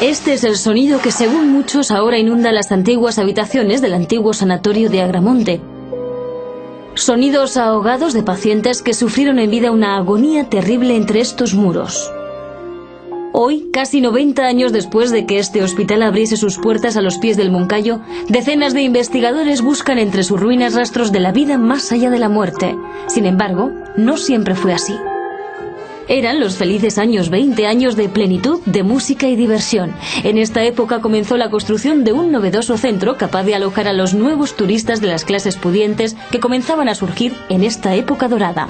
Este es el sonido que, según muchos, ahora inunda las antiguas habitaciones del antiguo sanatorio de Agramonte. Sonidos ahogados de pacientes que sufrieron en vida una agonía terrible entre estos muros. Hoy, casi 90 años después de que este hospital abriese sus puertas a los pies del Moncayo, decenas de investigadores buscan entre sus ruinas rastros de la vida más allá de la muerte. Sin embargo, no siempre fue así. Eran los felices años 20, años de plenitud, de música y diversión. En esta época comenzó la construcción de un novedoso centro capaz de alojar a los nuevos turistas de las clases pudientes que comenzaban a surgir en esta época dorada.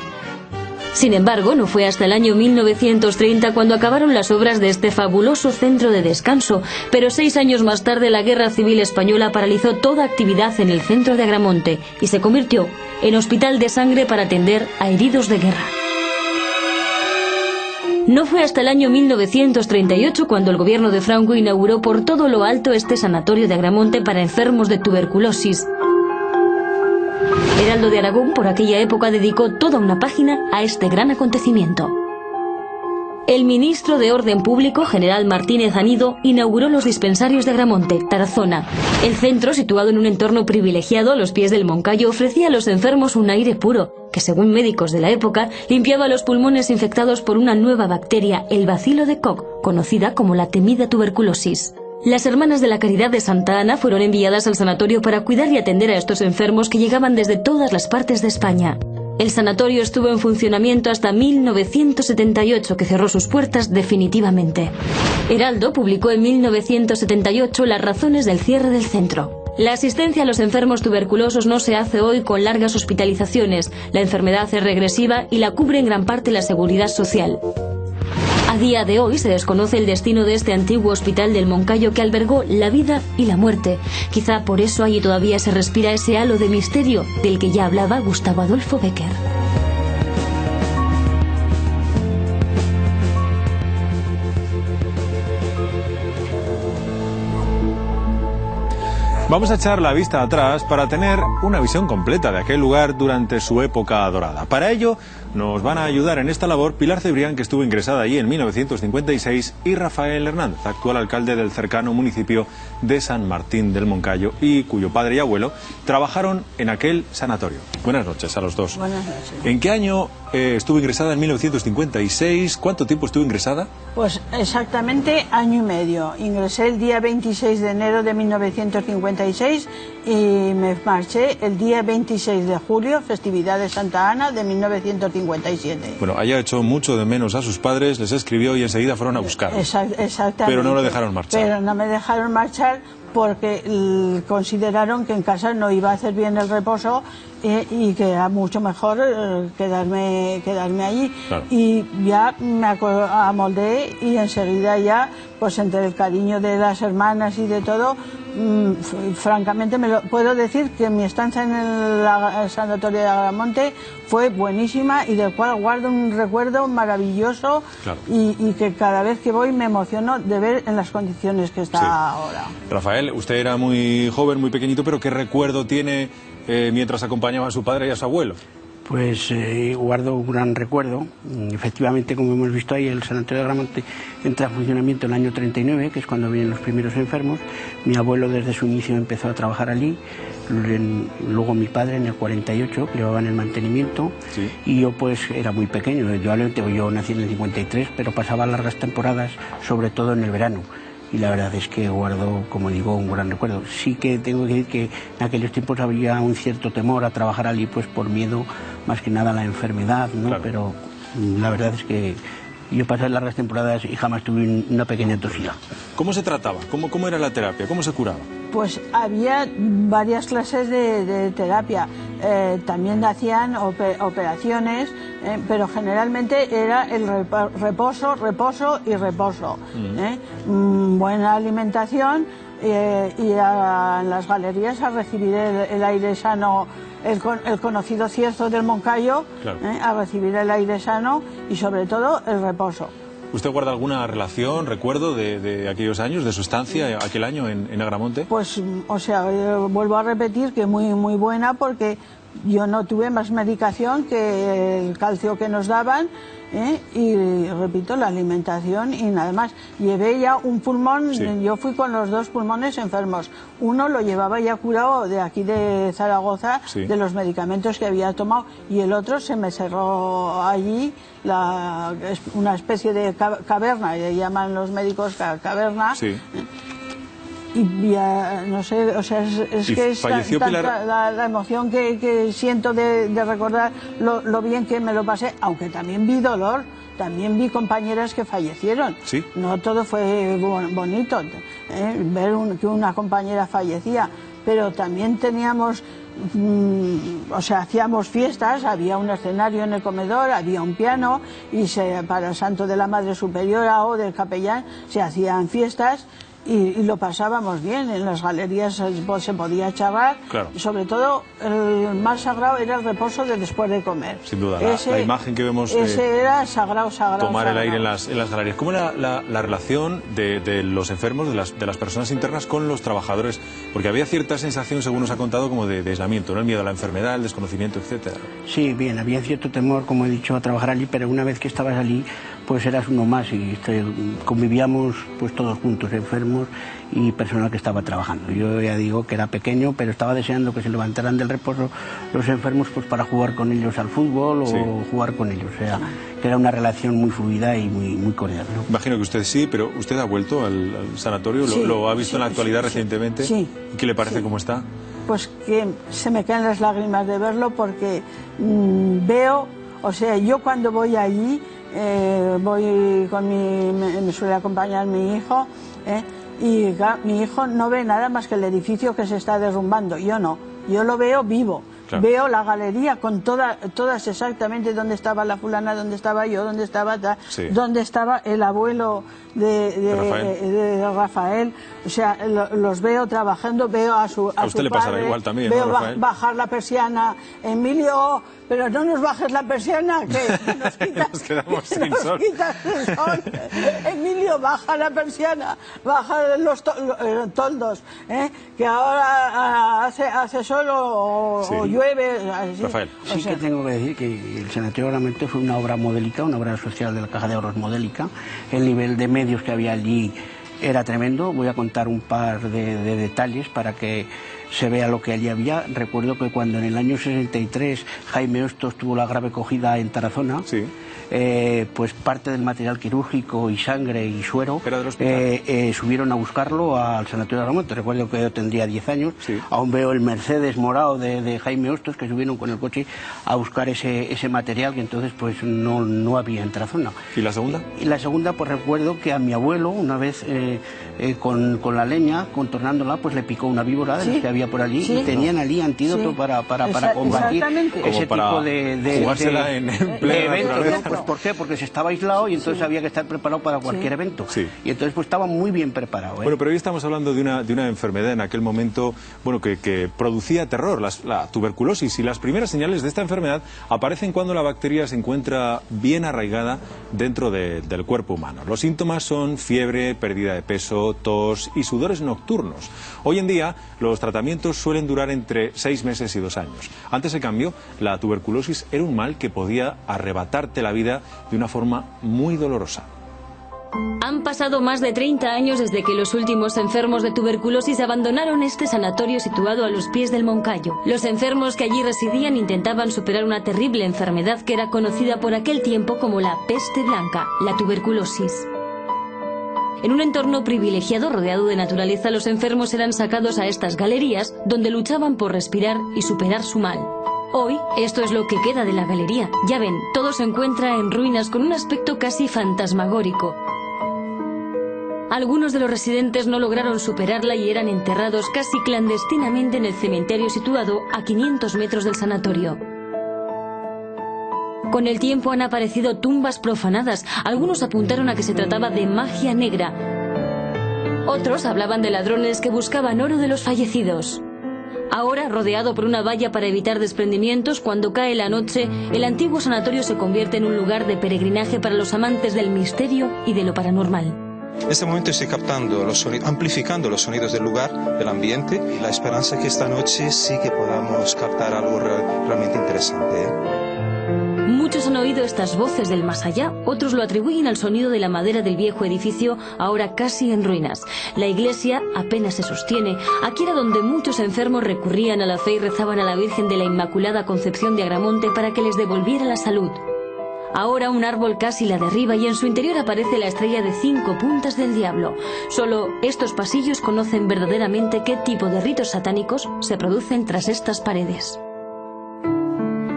Sin embargo, no fue hasta el año 1930 cuando acabaron las obras de este fabuloso centro de descanso, pero 6 años más tarde la Guerra Civil Española paralizó toda actividad en el centro de Agramonte y se convirtió en hospital de sangre para atender a heridos de guerra. No fue hasta el año 1938 cuando el gobierno de Franco inauguró por todo lo alto este sanatorio de Agramonte para enfermos de tuberculosis. Heraldo de Aragón, por aquella época, dedicó toda una página a este gran acontecimiento. El ministro de Orden Público, general Martínez Anido, inauguró los dispensarios de Agramonte, Tarazona. El centro, situado en un entorno privilegiado a los pies del Moncayo, ofrecía a los enfermos un aire puro, que según médicos de la época, limpiaba los pulmones infectados por una nueva bacteria, el bacilo de Koch, conocida como la temida tuberculosis. Las Hermanas de la Caridad de Santa Ana fueron enviadas al sanatorio para cuidar y atender a estos enfermos que llegaban desde todas las partes de España. El sanatorio estuvo en funcionamiento hasta 1978, que cerró sus puertas definitivamente. Heraldo publicó en 1978 las razones del cierre del centro. La asistencia a los enfermos tuberculosos no se hace hoy con largas hospitalizaciones. La enfermedad es regresiva y la cubre en gran parte la seguridad social. A día de hoy se desconoce el destino de este antiguo hospital del Moncayo que albergó la vida y la muerte. Quizá por eso allí todavía se respira ese halo de misterio del que ya hablaba Gustavo Adolfo Bécquer. Vamos a echar la vista atrás para tener una visión completa de aquel lugar durante su época dorada. Para ello nos van a ayudar en esta labor Pilar Cebrián, que estuvo ingresada allí en 1956, y Rafael Hernández, actual alcalde del cercano municipio de San Martín del Moncayo y cuyo padre y abuelo trabajaron en aquel sanatorio. Buenas noches a los dos. Buenas noches. ¿En qué año estuvo ingresada? En 1956. ¿Cuánto tiempo estuvo ingresada? Pues exactamente año y medio. Ingresé el día 26 de enero de 1956 y me marché el día 26 de julio, festividad de Santa Ana de 1957. Bueno, haya hecho mucho de menos a sus padres, les escribió y enseguida fueron a buscarlos. Exactamente. Pero no lo dejaron marchar. Pero no me dejaron marchar porque consideraron que en casa no iba a hacer bien el reposo y que era mucho mejor quedarme allí. Claro. Y ya me amoldé y enseguida ya, pues entre el cariño de las hermanas y de todo, francamente puedo decir que mi estancia en el sanatorio de Agramonte fue buenísima y del cual guardo un recuerdo maravilloso. Claro. y que cada vez que voy me emociono de ver en las condiciones que está ahora. Rafael, usted era muy joven, muy pequeñito, pero ¿qué recuerdo tiene mientras acompañaba a su padre y a su abuelo? Pues guardo un gran recuerdo. Efectivamente, como hemos visto ahí, el sanatorio de Agramonte entra en funcionamiento en el año 39, que es cuando vienen los primeros enfermos. Mi abuelo desde su inicio empezó a trabajar allí, luego mi padre en el 48, llevaban el mantenimiento. Sí. Y yo pues era muy pequeño, yo nací en el 53, pero pasaba largas temporadas, sobre todo en el verano. Y la verdad es que guardo, como digo, un gran recuerdo. Sí que tengo que decir que en aquellos tiempos había un cierto temor a trabajar allí, pues por miedo más que nada a la enfermedad, ¿no? Claro. Pero la verdad es que yo pasé largas temporadas y jamás tuve una pequeña tosía. ¿Cómo se trataba? ¿Cómo era la terapia? ¿Cómo se curaba? Pues había varias clases de terapia. También hacían operaciones, pero generalmente era el reposo, reposo y reposo. Buena alimentación y en las galerías a recibir el aire sano, el conocido cierzo del Moncayo. Claro. A recibir el aire sano y sobre todo el reposo. ¿Usted guarda alguna relación, recuerdo de aquellos años, de su estancia, aquel año en Agramonte? Pues, o sea, vuelvo a repetir que muy buena, porque yo no tuve más medicación que el calcio que nos daban, y repito, la alimentación y nada más. Llevé ya un pulmón, yo fui con los 2 pulmones enfermos. Uno lo llevaba ya curado de aquí de Zaragoza, de los medicamentos que había tomado, y el otro se me cerró allí, una especie de caverna, le llaman los médicos caverna. Y ya, no sé, o sea, es que es la emoción que siento de recordar lo bien que me lo pasé, aunque también vi dolor, también vi compañeras que fallecieron. No todo fue bonito, ver que una compañera fallecía, pero también teníamos, o sea, hacíamos fiestas, había un escenario en el comedor, había un piano, y para el santo de la Madre Superiora o del capellán se hacían fiestas. Y lo pasábamos bien, en las galerías se podía charlar, sobre todo el más sagrado era el reposo de después de comer. Sin duda, la imagen que vemos era sagrado, tomar el aire en las galerías. ¿Cómo era la relación de los enfermos, de las personas internas con los trabajadores? Porque había cierta sensación, según nos ha contado, como de aislamiento, ¿no? El miedo a la enfermedad, el desconocimiento, etcétera. Sí, bien, había cierto temor, como he dicho, a trabajar allí, pero una vez que estabas allí, pues eras uno más, y convivíamos pues todos juntos, enfermos y personal que estaba trabajando. Yo ya digo que era pequeño, pero estaba deseando que se levantaran del reposo los enfermos, pues para jugar con ellos al fútbol o jugar con ellos. O sea, que era una relación muy fluida y muy cordial, ¿no? Imagino que usted sí, pero ¿usted ha vuelto al sanatorio? ¿Lo ha visto en la actualidad recientemente? Sí. ¿Y qué le parece cómo está? Pues que se me caen las lágrimas de verlo, porque veo, o sea, yo cuando voy allí, voy con me suele acompañar mi hijo, y mi hijo no ve nada más que el edificio que se está derrumbando. Yo no, yo lo veo vivo. Veo la galería con todas exactamente dónde estaba la fulana, dónde estaba yo, dónde estaba dónde estaba el abuelo de Rafael. O sea, los veo trabajando, veo a su a usted su le padre, pasará igual también, veo ¿no, Rafael? bajar la persiana. Emilio, pero no nos bajes la persiana, que nos quitas, nos quedamos sin sol. quitas el sol. Emilio, baja la persiana, baja los toldos, que ahora hace sol o llueve. Así. Rafael. Sí, que tengo que decir que el Sanatorio Gramont fue una obra modélica, una obra social de la Caja de Ahorros modélica. El nivel de medios que había allí era tremendo. Voy a contar un par de detalles para que se vea lo que allí había. Recuerdo que cuando en el año 63 Jaime Hostos tuvo la grave cogida en Tarazona, pues parte del material quirúrgico y sangre y suero subieron a buscarlo al Sanatorio de Gramont. Recuerdo que yo tendría 10 años, aún veo el Mercedes morado de Jaime Hostos, que subieron con el coche a buscar ese material que entonces pues no había en Tarazona. ¿Y la segunda? Y la segunda, pues recuerdo que a mi abuelo una vez con la leña, contornándola, pues le picó una víbora de las que había por allí, y tenían allí antídoto para combatir ese tipo de jugársela en plena eventos, ¿no? Pues ¿por qué? Porque se estaba aislado y entonces había que estar preparado para cualquier evento. Y entonces pues estaba muy bien preparado. Bueno, pero hoy estamos hablando de una enfermedad en aquel momento, bueno, que producía terror, la tuberculosis, y las primeras señales de esta enfermedad aparecen cuando la bacteria se encuentra bien arraigada dentro del cuerpo humano. Los síntomas son fiebre, pérdida de peso, tos y sudores nocturnos. Hoy en día los tratamientos suelen durar entre 6 meses y 2 años. Antes, en cambio, la tuberculosis era un mal que podía arrebatarte la vida de una forma muy dolorosa. Han pasado más de 30 años desde que los últimos enfermos de tuberculosis abandonaron este sanatorio situado a los pies del Moncayo. Los enfermos que allí residían intentaban superar una terrible enfermedad que era conocida por aquel tiempo como la peste blanca, la tuberculosis. En un entorno privilegiado rodeado de naturaleza, los enfermos eran sacados a estas galerías donde luchaban por respirar y superar su mal. Hoy, esto es lo que queda de la galería. Ya ven, todo se encuentra en ruinas con un aspecto casi fantasmagórico. Algunos de los residentes no lograron superarla y eran enterrados casi clandestinamente en el cementerio situado a 500 metros del sanatorio. Con el tiempo han aparecido tumbas profanadas. Algunos apuntaron a que se trataba de magia negra. Otros hablaban de ladrones que buscaban oro de los fallecidos. Ahora, rodeado por una valla para evitar desprendimientos, cuando cae la noche, el antiguo sanatorio se convierte en un lugar de peregrinaje para los amantes del misterio y de lo paranormal. En este momento estoy captando los sonidos, amplificando los sonidos del lugar, del ambiente, y la esperanza que esta noche sí que podamos captar algo realmente interesante. Muchos han oído estas voces del más allá, otros lo atribuyen al sonido de la madera del viejo edificio, ahora casi en ruinas. La iglesia apenas se sostiene. Aquí era donde muchos enfermos recurrían a la fe y rezaban a la Virgen de la Inmaculada Concepción de Agramonte para que les devolviera la salud. Ahora un árbol casi la derriba y en su interior aparece la estrella de 5 puntas del diablo. Solo estos pasillos conocen verdaderamente qué tipo de ritos satánicos se producen tras estas paredes.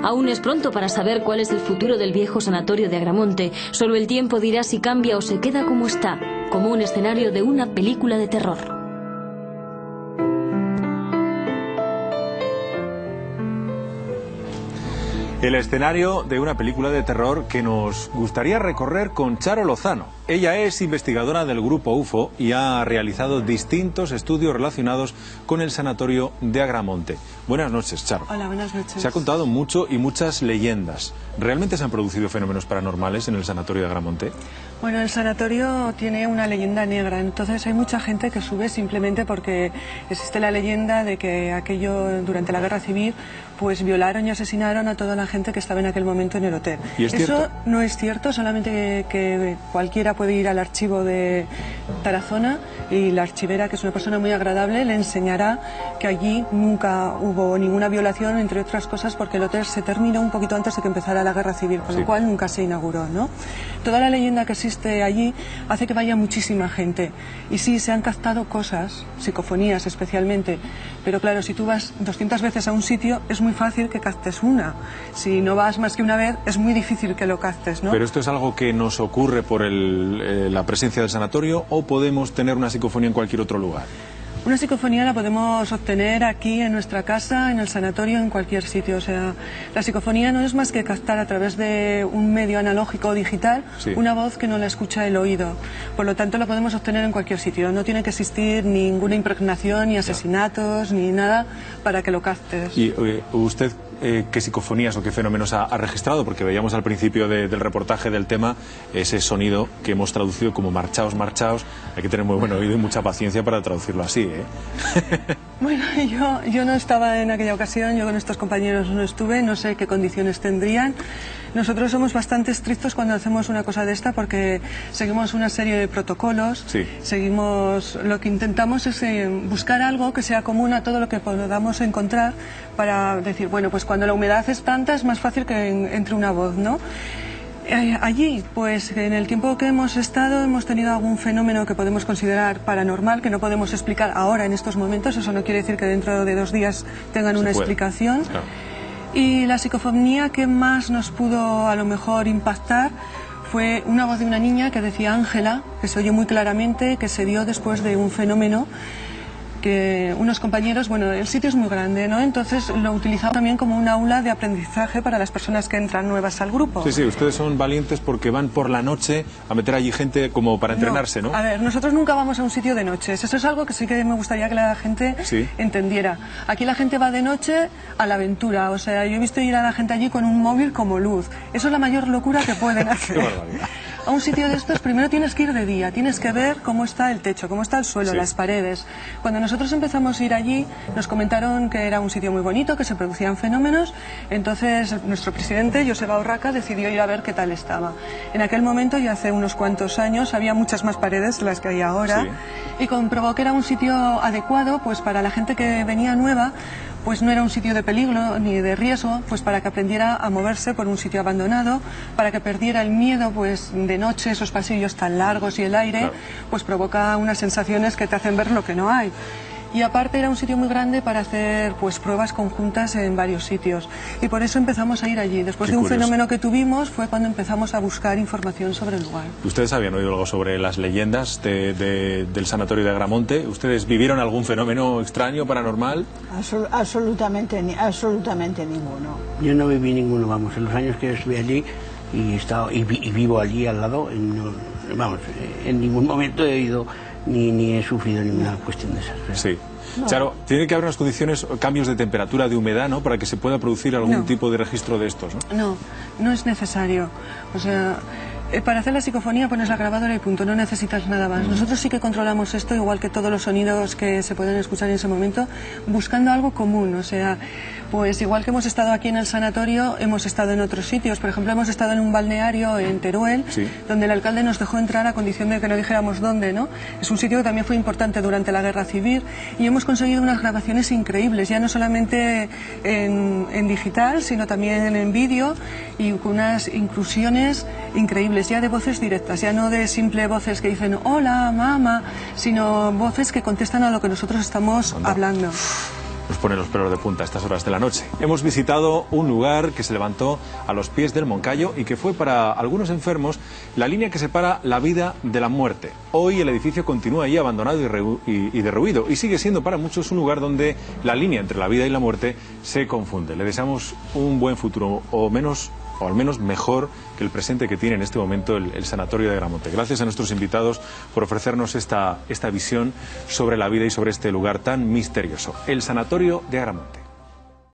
Aún es pronto para saber cuál es el futuro del viejo sanatorio de Agramonte. Solo el tiempo dirá si cambia o se queda como está, como un escenario de una película de terror. El escenario de una película de terror que nos gustaría recorrer con Charo Lozano. Ella es investigadora del Grupo UFO y ha realizado distintos estudios relacionados con el sanatorio de Agramonte. Buenas noches, Charo. Hola, buenas noches. Se ha contado mucho y muchas leyendas. ¿Realmente se han producido fenómenos paranormales en el sanatorio de Agramonte? Bueno, el sanatorio tiene una leyenda negra, entonces hay mucha gente que sube simplemente porque existe la leyenda de que aquello durante la Guerra Civil pues violaron y asesinaron a toda la gente que estaba en aquel momento en el hotel. ¿Y es Eso cierto? no es cierto, solamente que cualquiera puede ir al archivo de Tarazona y la archivera, que es una persona muy agradable, le enseñará que allí nunca hubo ninguna violación, entre otras cosas porque el hotel se terminó un poquito antes de que empezara la Guerra Civil, con lo cual nunca se inauguró, ¿no? Toda la leyenda que existe allí hace que vaya muchísima gente. Y sí, se han captado cosas, psicofonías especialmente, pero claro, si tú vas 200 veces a un sitio, es muy fácil que captes una. Si no vas más que una vez, es muy difícil que lo captes, ¿no? ¿Pero esto es algo que nos ocurre por la presencia del sanatorio o podemos tener una psicofonía en cualquier otro lugar? Una psicofonía la podemos obtener aquí en nuestra casa, en el sanatorio, en cualquier sitio. O sea, la psicofonía no es más que captar a través de un medio analógico o digital una voz que no la escucha el oído. Por lo tanto, la podemos obtener en cualquier sitio. No tiene que existir ninguna impregnación, ni asesinatos, ni nada para que lo captes. ¿Y usted qué psicofonías o qué fenómenos ha registrado? Porque veíamos al principio del reportaje del tema ese sonido que hemos traducido como marchaos, marchaos. Hay que tener muy buen oído y mucha paciencia para traducirlo así, ¿eh? Bueno, yo no estaba en aquella ocasión, yo con estos compañeros no estuve, no sé qué condiciones tendrían. Nosotros somos bastante estrictos cuando hacemos una cosa de esta porque seguimos una serie de protocolos, seguimos, lo que intentamos es buscar algo que sea común a todo lo que podamos encontrar para decir, bueno, pues cuando la humedad es tanta es más fácil que entre una voz, ¿no? Allí, pues en el tiempo que hemos estado hemos tenido algún fenómeno que podemos considerar paranormal, que no podemos explicar ahora en estos momentos, eso no quiere decir que dentro de 2 días tengan una explicación. Claro. Y la psicofonía que más nos pudo a lo mejor impactar fue una voz de una niña que decía Ángela, que se oye muy claramente, que se dio después de un fenómeno que unos compañeros, bueno, el sitio es muy grande, ¿no? Entonces lo utilizaba también como un aula de aprendizaje para las personas que entran nuevas al grupo. Sí, ustedes son valientes porque van por la noche a meter allí gente como para entrenarse, ¿no? A ver, nosotros nunca vamos a un sitio de noches, eso es algo que sí que me gustaría que la gente entendiera. Aquí la gente va de noche a la aventura, o sea, yo he visto ir a la gente allí con un móvil como luz, eso es la mayor locura que pueden hacer. A un sitio de estos primero tienes que ir de día, tienes que ver cómo está el techo, cómo está el suelo, las paredes. Cuando nosotros empezamos a ir allí, nos comentaron que era un sitio muy bonito, que se producían fenómenos, entonces nuestro presidente, Joseba Urraca, decidió ir a ver qué tal estaba. En aquel momento, y hace unos cuantos años, había muchas más paredes de las que hay ahora, y comprobó que era un sitio adecuado pues para la gente que venía nueva, pues no era un sitio de peligro ni de riesgo, pues para que aprendiera a moverse por un sitio abandonado, para que perdiera el miedo, pues de noche esos pasillos tan largos y el aire, pues provoca unas sensaciones que te hacen ver lo que no hay. Y aparte era un sitio muy grande para hacer pues pruebas conjuntas en varios sitios. Y por eso empezamos a ir allí. Después de un fenómeno que tuvimos fue cuando empezamos a buscar información sobre el lugar. ¿Ustedes habían oído algo sobre las leyendas del sanatorio de Agramonte? ¿Ustedes vivieron algún fenómeno extraño, paranormal? Absolutamente ninguno. Yo no viví ninguno, vamos, en los años que estuve allí y vivo allí al lado, en ningún momento he oído ni he sufrido ninguna cuestión de esas. Sí. No. Charo, tiene que haber unas condiciones, cambios de temperatura, de humedad, ¿no? Para que se pueda producir algún tipo de registro de estos, ¿no? No, no es necesario. O sea, Para hacer la psicofonía pones la grabadora y punto, no necesitas nada más. Nosotros sí que controlamos esto, igual que todos los sonidos que se pueden escuchar en ese momento, buscando algo común. O sea, pues igual que hemos estado aquí en el sanatorio, hemos estado en otros sitios. Por ejemplo, hemos estado en un balneario en Teruel, donde el alcalde nos dejó entrar a condición de que no dijéramos dónde, ¿no? Es un sitio que también fue importante durante la Guerra Civil y hemos conseguido unas grabaciones increíbles, ya no solamente en digital, sino también en vídeo, y con unas inclusiones increíbles, ya de voces directas, ya no de simple voces que dicen hola, mamá, sino voces que contestan a lo que nosotros estamos hablando. Nos pone los pelos de punta a estas horas de la noche. Hemos visitado un lugar que se levantó a los pies del Moncayo y que fue para algunos enfermos la línea que separa la vida de la muerte. Hoy el edificio continúa allí abandonado y derruido y sigue siendo para muchos un lugar donde la línea entre la vida y la muerte se confunde. Le deseamos un buen futuro, o al menos mejor que el presente que tiene en este momento el Sanatorio de Agramonte. Gracias a nuestros invitados por ofrecernos esta visión sobre la vida y sobre este lugar tan misterioso, el Sanatorio de Agramonte.